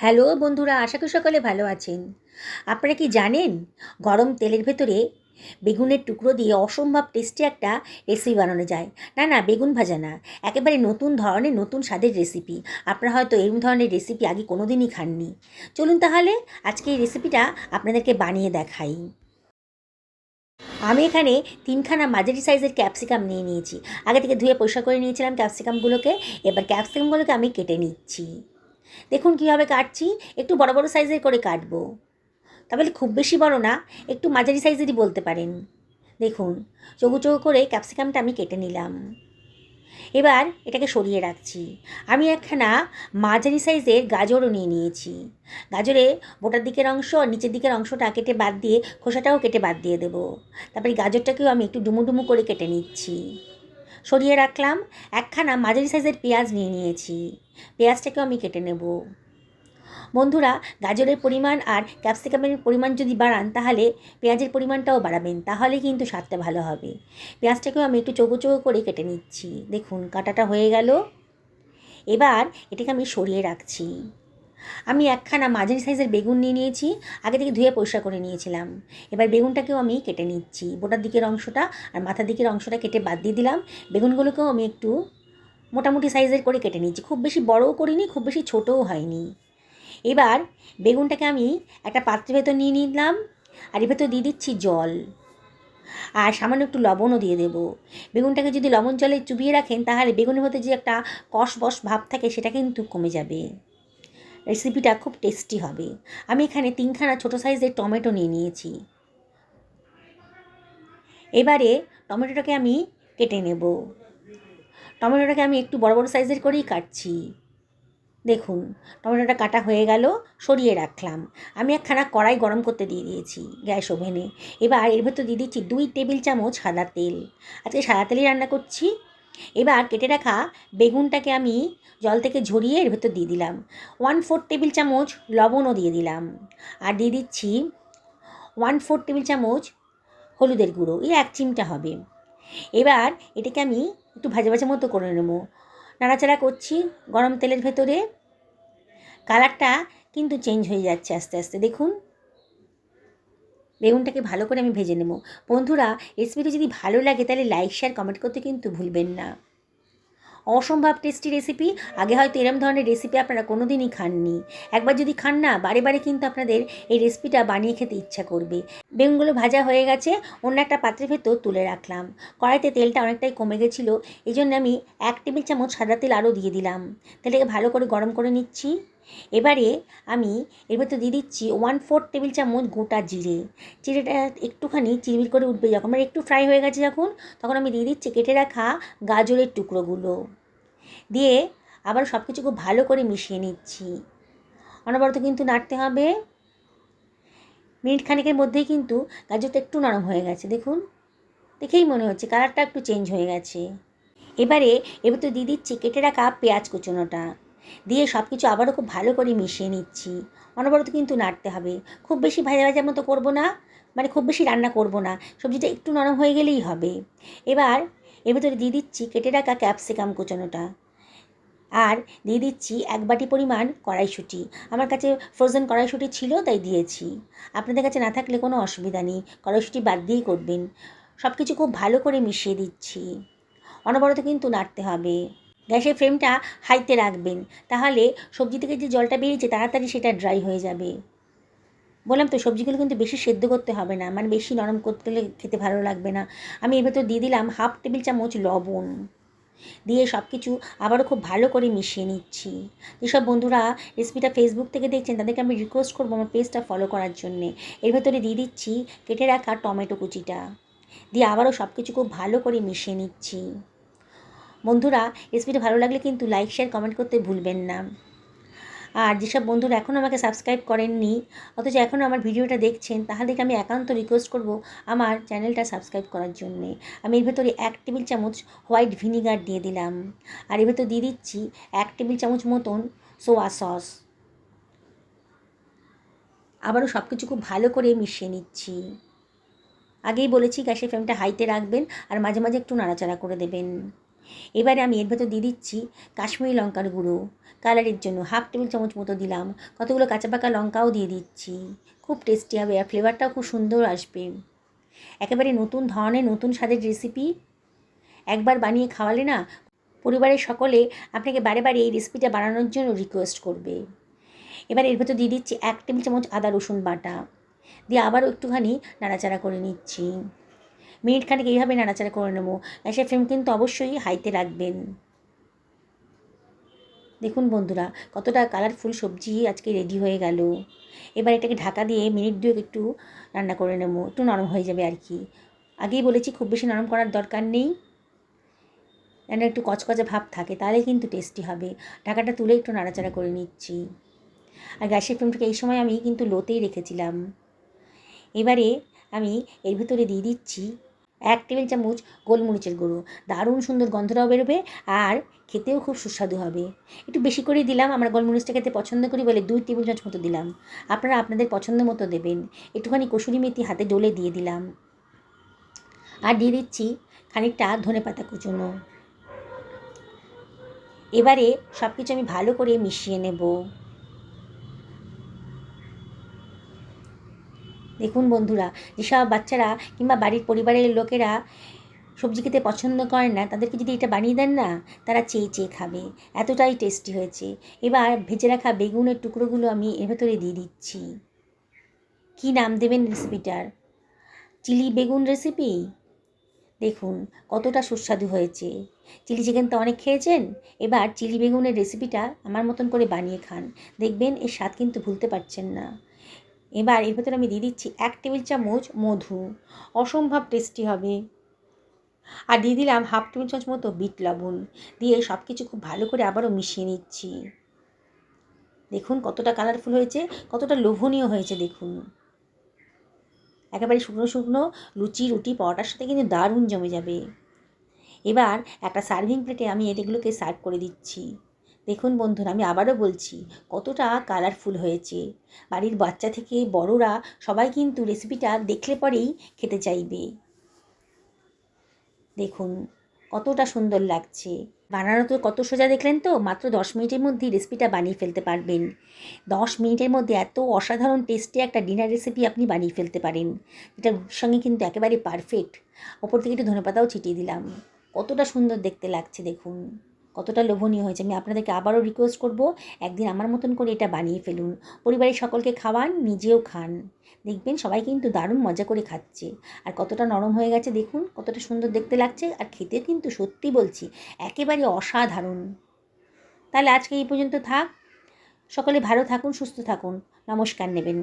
Hello বন্ধুরা, আশা করি সকলে ভালো আছেন। আপনারা কি জানেন গরম তেলের ভেতরে বেগুনের টুকরো দিয়ে অসম্ভব টেস্টি একটা রেসিপি বানানো যায়? না, বেগুন ভাজা না, একেবারে নতুন ধরনের নতুন স্বাদের রেসিপি। আপনারা হয়তো এরকম ধরনের রেসিপি আগে কোনো দিনই খাননি। চলুন তাহলে আজকে এই রেসিপিটা আপনাদেরকে বানিয়ে দেখাই। আমি এখানে 3খানা মাঝারি সাইজের ক্যাপসিকাম নিয়ে নিয়েছি। আগে থেকে ধুয়ে পরিষ্কার করে নিয়েছিলাম ক্যাপসিকামগুলোকে। এবার ক্যাপসিকামগুলোকে আমি কেটে নিচ্ছি। দেখুন কীভাবে কাটছি, একটু বড় বড় সাইজের করে কাটবো। তাহলে খুব বেশি বড় না, একটু মাঝারি সাইজেরই বলতে পারেন। দেখুন চৌকো চৌকো করে ক্যাপসিকামটা আমি কেটে নিলাম। এবার এটাকে সরিয়ে রাখছি। আমি একখানা মাঝারি সাইজের গাজরও নিয়ে নিয়েছি। গাজরে বোটার দিকের অংশ আর নিচের দিকের অংশটা কেটে বাদ দিয়ে খোসাটাও কেটে বাদ দিয়ে দেবো। তারপরে গাজরটাকেও আমি একটু ডুমু ডুমু করে কেটে নিচ্ছি। সরিয়ে রাখলাম। একখানা মাঝারি সাইজের পেঁয়াজ নিয়ে নিয়েছি। পেঁয়াজটাকেও আমি কেটে নেব। বন্ধুরা, গাজরের পরিমাণ আর ক্যাপসিকামের পরিমাণ যদি বাড়ান তাহলে পেঁয়াজের পরিমাণটাও বাড়াবেন, তাহলে কিন্তু স্বাদটা ভালো হবে। পেঁয়াজটাকেও আমি একটু চৌকো চৌকো করে কেটে নিচ্ছি। দেখুন কাটাটা হয়ে গেল। এবার এটাকে আমি সরিয়ে রাখছি। আমি একখানা মাঝারি সাইজের বেগুন নিয়ে নিয়েছি। আগে থেকে ধুয়ে পরিষ্কার করে নিয়েছিলাম। এবার বেগুনটাকেও আমি কেটে নিচ্ছি। বোটার দিকের অংশটা আর মাথার দিকের অংশটা কেটে বাদ দিয়ে দিলাম। বেগুনগুলোকেও আমি একটু মোটামুটি সাইজের করে কেটে নিচ্ছি। খুব বেশি বড়ও করিনি, খুব বেশি ছোটও হয়নি। এবার বেগুনটাকে আমি একটা পাত্রের ভেতর নিয়ে নিলাম। আর এর ভেতর দিয়ে দিচ্ছি জল, আর সামান্য একটু লবণও দিয়ে দেবো। বেগুনটাকে যদি লবণ জলে চুবিয়ে রাখেন তাহলে বেগুনের মধ্যে যে একটা কষবস ভাব থাকে সেটা কিন্তু কমে যাবে। রেসিপিটা খুব টেস্টি হবে। আমি এখানে 3খানা ছোটো সাইজের টমেটো নিয়ে নিয়েছি। এবারে টমেটোটাকে আমি কেটে নেব। টমেটোটাকে আমি একটু বড় বড় সাইজের করেই কাটছি। দেখুন টমেটোটা কাটা হয়ে গেল, সরিয়ে রাখলাম। আমি একখানা কড়াই গরম করতে দিয়ে দিয়েছি গ্যাস ওভেনে। এবার এর ভেতর দিয়ে দিচ্ছি 2 টেবিল চামচ সাদা তেল। আজকে সাদা তেলেই রান্না করছি। এবার কেটে রাখা বেগুনটাকে আমি জল থেকে ঝরিয়ে এর ভেতর দিয়ে দিলাম। 1/4 টেবিল চামচ লবণও দিয়ে দিলাম। আর দিয়ে দিচ্ছি 1/4 টেবিল চামচ হলুদের গুঁড়ো, এই 1 চিমটা হবে। এবার এটাকে আমি একটু ভাজা ভাজা মতো করে নেব। নাড়াচাড়া করছি গরম তেলের ভেতরে। কালারটা কিন্তু চেঞ্জ হয়ে যাচ্ছে আস্তে আস্তে। দেখুন বেগুনটাকে ভালো করে আমি ভেজে নেব। বন্ধুরা, রেসিপিটা যদি ভালো লাগে তাহলে লাইক শেয়ার কমেন্ট করতে কিন্তু ভুলবেন না। অসম্ভব টেস্টি রেসিপি। আগে হয়তো এরম ধরনের রেসিপি আপনারা কোনো দিনই খাননি। একবার যদি খান না, বারে বারে কিন্তু আপনাদের এই রেসিপিটা বানিয়ে খেতে ইচ্ছা করবে। বেগুনগুলো ভাজা হয়ে গেছে, অন্য একটা পাত্রের ভেতর তুলে রাখলাম। কড়াইতে তেলটা অনেকটাই কমে গেছিলো, এই জন্য আমি 1 টেবিল চামচ সাদা তেল আরও দিয়ে দিলাম। তেলটাকে ভালো করে গরম করে নিচ্ছি। এবারে আমি এর ভেতর দিয়ে দিচ্ছি 1/4 টেবিল চামচ গোটা জিরে। জিরেটা একটুখানি চিরবির করে উঠবে যখন, মানে একটু ফ্রাই হয়ে গেছে যখন, তখন আমি দিয়ে দিচ্ছি কেটে রাখা গাজরের টুকরোগুলো। দিয়ে আবার সব কিছু খুব ভালো করে মিশিয়ে নিচ্ছি। অনবরত কিন্তু নাড়তে হবে। মিনিট খানেকের মধ্যেই কিন্তু গাজরটা একটু নরম হয়ে গেছে। দেখুন, দেখেই মনে হচ্ছে কালারটা একটু চেঞ্জ হয়ে গেছে। এবারে এর ভেতর দিয়ে দিচ্ছি কেটে রাখা পেঁয়াজ কুচোনোটা। দিয়ে সব কিছু আবারও খুব ভালো করে মিশিয়ে নিচ্ছি। অনবরত কিন্তু নাড়তে হবে। খুব বেশি ভাজা ভাজার মতো করব না, মানে খুব বেশি রান্না করব না। সবজিটা একটু নরম হয়ে গেলেই হবে। এবার এর ভেতরে দিয়ে দিচ্ছি কেটে রাখা ক্যাপসিকাম কুচোনোটা। আর দিয়ে দিচ্ছি 1 বাটি পরিমাণ কড়াইশুঁটি। আমার কাছে ফ্রোজেন কড়াইশুঁটি ছিল তাই দিয়েছি। আপনাদের কাছে না থাকলে কোনো অসুবিধা নেই, কড়াইশুঁটি বাদ দিয়েই করবেন। সব কিছু খুব ভালো করে মিশিয়ে দিচ্ছি। অনবরত কিন্তু নাড়তে হবে। গ্যাসের ফ্লেমটা হাইতে রাখবেন, তাহলে সবজি থেকে যে জলটা বেরিয়েছে তাড়াতাড়ি সেটা ড্রাই হয়ে যাবে। বললাম তো সবজিগুলো কিন্তু বেশি সেদ্ধ করতে হবে না, মানে বেশি নরম করতে গেলে খেতে ভালো লাগবে না। আমি এর ভেতর দিয়ে দিলাম 1/2 টেবিল চামচ লবণ। দিয়ে সব কিছু আবারও খুব ভালো করে মিশিয়ে নিচ্ছি। যেসব বন্ধুরা রেসিপিটা ফেসবুক থেকে দেখছেন তাদেরকে আমি রিকোয়েস্ট করবো আমার পেজটা ফলো করার জন্যে। এর ভেতরে দিয়ে দিচ্ছি কেটে রাখা টমেটো কুচিটা। দিয়ে আবারও সব কিছু খুব ভালো করে মিশিয়ে নিচ্ছি। বন্ধুরা, রেসিপিটা ভালো লাগলে কিন্তু লাইক শেয়ার কমেন্ট করতে ভুলবেন না। আর যেসব বন্ধুরা এখনও আমাকে সাবস্ক্রাইব করেননি অথচ এখনও আমার ভিডিওটা দেখছেন, তাহলে আমি একান্ত রিকোয়েস্ট করব আমার চ্যানেলটা সাবস্ক্রাইব করার জন্যে। আমি এর ভেতরে 1 টেবিল চামচ হোয়াইট ভিনিগার দিয়ে দিলাম। আর এর ভেতর দিয়ে দিচ্ছি 1 টেবিল চামচ মতন সোয়া সস। আবারও সব কিছু খুব ভালো করে মিশিয়ে নিচ্ছি। আগেই বলেছি গ্যাসের ফ্লেমটা হাইতে রাখবেন আর মাঝে মাঝে একটু নাড়াচাড়া করে দেবেন। এবারে আমি এর ভেতর দিয়ে দিচ্ছি কাশ্মীরি লঙ্কার গুঁড়ো, কালারের জন্য 1/2 টেবিল চামচ মতো দিলাম। কতগুলো কাঁচা পাকা লঙ্কাও দিয়ে দিচ্ছি। খুব টেস্টি হবে আর ফ্লেভারটাও খুব সুন্দর আসবে। একেবারে নতুন ধরনের নতুন স্বাদের রেসিপি, একবার বানিয়ে খাওয়ালে না পরিবারের সকলে আপনাকে বারে বারে এই রেসিপিটা বানানোর জন্য রিকোয়েস্ট করবে। এবার এর ভেতর দিয়ে দিচ্ছি 1 টেবিল চামচ আদা রসুন বাটা, দিয়ে আবারও একটুখানি নাড়াচাড়া করে নিচ্ছি। মিনিট খানেক এইভাবে নাড়াচাড়া করে নেবো। গ্যাসের ফ্লেম কিন্তু অবশ্যই হাইতে রাখবেন। দেখুন বন্ধুরা, কতটা কালারফুল সবজি আজকে রেডি হয়ে গেল। এবার এটাকে ঢাকা দিয়ে মিনিট 2 একটু রান্না করে নেবো, একটু নরম হয়ে যাবে আর কি। আগেই বলেছি খুব বেশি নরম করার দরকার নেই, যেন একটু কচকচে ভাব থাকে, তাহলে কিন্তু টেস্টি হবে। ঢাকাটা তুলে একটু নাড়াচাড়া করে নিচ্ছি। আর গ্যাসের ফ্লেমটাকে এই সময় আমি কিন্তু লোতেই রেখেছিলাম। এবারে আমি এর ভিতরে দিয়ে দিচ্ছি 1 টেবিল চামচ গোলমরিচের গুঁড়ো। দারুণ সুন্দর গন্ধটাও বেরোবে আর খেতেও খুব সুস্বাদু হবে। একটু বেশি করেই দিলাম, আমরা গোলমরিচটা খেতে পছন্দ করি বলে 2 টেবিল চামচ মতো দিলাম। আপনারা আপনাদের পছন্দ মতো দেবেন। একটুখানি কসুরি মেথি হাতে ডলে দিয়ে দিলাম। আর দিয়ে দিচ্ছি খানিকটা ধনেপাতা কুচোনো। এবারে সব কিছু আমি ভালো করে মিশিয়ে নেব। দেখুন বন্ধুরা, যেসব বাচ্চারা কিংবা বাড়ির পরিবারের লোকেরা সবজি খেতে পছন্দ করেন না, তাদেরকে যদি এটা বানিয়ে দেন না, তারা চেয়ে চেয়ে খাবে, এতটাই টেস্টি হয়েছে। এবার ভেজে রাখা বেগুনের টুকরোগুলো আমি এর ভেতরে দিয়ে দিচ্ছি। কী নাম দেবেন রেসিপিটার? চিলি বেগুন রেসিপি? দেখুন কতটা সুস্বাদু হয়েছে। চিলি চিকেন তো অনেক খেয়েছেন, এবার চিলি বেগুনের রেসিপিটা আমার মতন করে বানিয়ে খান, দেখবেন এর স্বাদ কিন্তু ভুলতে পারছেন না। এবার এর ভেতরে আমি দিয়ে দিচ্ছি 1 টেবিল চামচ মধু, অসম্ভব টেস্টি হবে। আর দিয়ে দিলাম 1/2 টেবিল চামচ মতো বিট লবণ, দিয়ে সব কিছু খুব ভালো করে আবারও মিশিয়ে নিচ্ছি। দেখুন কতটা কালারফুল হয়েছে, কতটা লোভনীয় হয়েছে দেখুন। একেবারে শুকনো শুকনো লুচি, রুটি, পরোটার সাথে কিন্তু দারুণ জমে যাবে। এবার একটা সার্ভিং প্লেটে আমি এগুলোকে সার্ভ করে দিচ্ছি। দেখুন বন্ধুরা, আমি আবারও বলছি কতটা কালারফুল হয়েছে। বাড়ির বাচ্চা থেকে বড়রা সবাই কিন্তু রেসিপিটা দেখলে পরেই খেতে চাইবে। দেখুন কতটা সুন্দর লাগছে। বানানো তো কত সোজা দেখলেন তো, মাত্র 10 মিনিটের মধ্যেই রেসিপিটা বানিয়ে ফেলতে পারবেন। 10 মিনিটের মধ্যে এত অসাধারণ টেস্টি একটা ডিনার রেসিপি আপনি বানিয়ে ফেলতে পারেন, এটার সঙ্গে কিন্তু একেবারে পারফেক্ট। ওপর থেকে একটু ধনেপাতাও ছিটিয়ে দিলাম। কতটা সুন্দর দেখতে লাগছে দেখুন, কতটা লোভনীয় হয়েছে। আমি আপনাদেরকে আবারও রিকোয়েস্ট করব, একদিন আমার মতন করে এটা বানিয়ে ফেলুন, পরিবারের সকলকে খাওয়ান, নিজেও খান, দেখবেন সবাই কিন্তু দারুণ মজা করে খাচ্ছে। আর কতটা নরম হয়ে গেছে দেখুন, কতটা সুন্দর দেখতে লাগছে, আর খেতে কিন্তু সত্যি বলছি একেবারে অসাধারণ। তাহলে আজকে এই পর্যন্ত থাক। সকলে ভালো থাকুন, সুস্থ থাকুন, নমস্কার নেবেন।